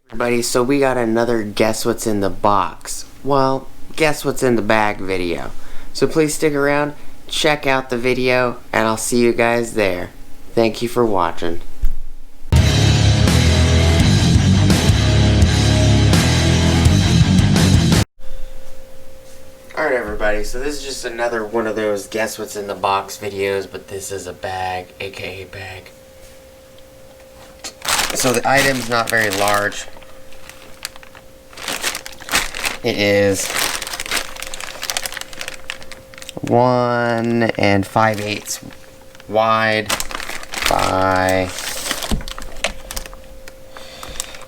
Everybody, so we got another guess what's in the box. Well, guess what's in the bag video. So please stick around, check out the video, and I'll see you guys there. Thank you for watching. Alright everybody, so this is just another one of those guess what's in the box videos, but this is a bag, aka bag. So the item's not very large. It is 1 5/8 wide by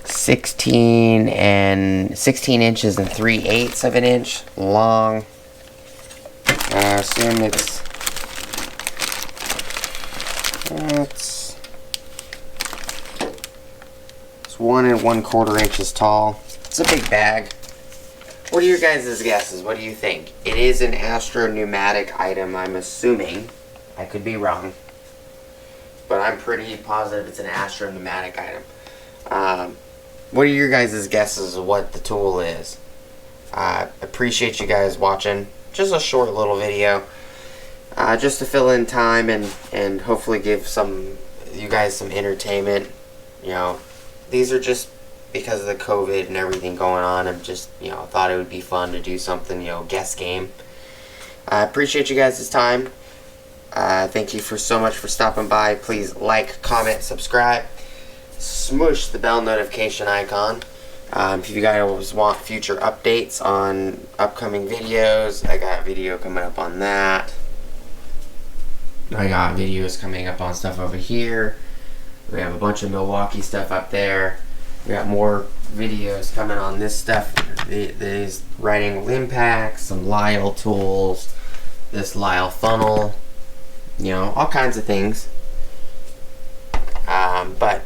16 inches and 3/8 of an inch long. I assume it's 1 1/4 inches tall. It's a big bag. What are your guys' guesses? What do you think? It is an Astro Pneumatic item, I'm assuming. I could be wrong. But I'm pretty positive it's an Astro Pneumatic item. What are your guys' guesses of what the tool is? I appreciate you guys watching. Just a short little video. Just to fill in time and hopefully give you guys some entertainment. You know, these are just because of the COVID and everything going on. I'm just, thought it would be fun to do something, guess game. I appreciate you guys' time. Thank you so much for stopping by. Please like, comment, subscribe. Smush the bell notification icon. If you guys want future updates on upcoming videos, I got a video coming up on that. I got videos coming up on stuff over here. We have a bunch of Milwaukee stuff up there. We got more videos coming on this stuff. These riding limb packs, some Lyle tools, this Lyle funnel, all kinds of things. But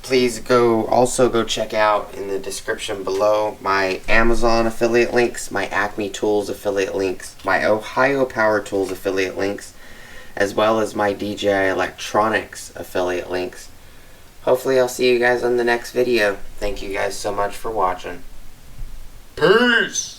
please also go check out in the description below my Amazon affiliate links, my Acme Tools affiliate links, my Ohio Power Tools affiliate links, as well as my DJI Electronics affiliate links. Hopefully I'll see you guys on the next video. Thank you guys so much for watching. Peace!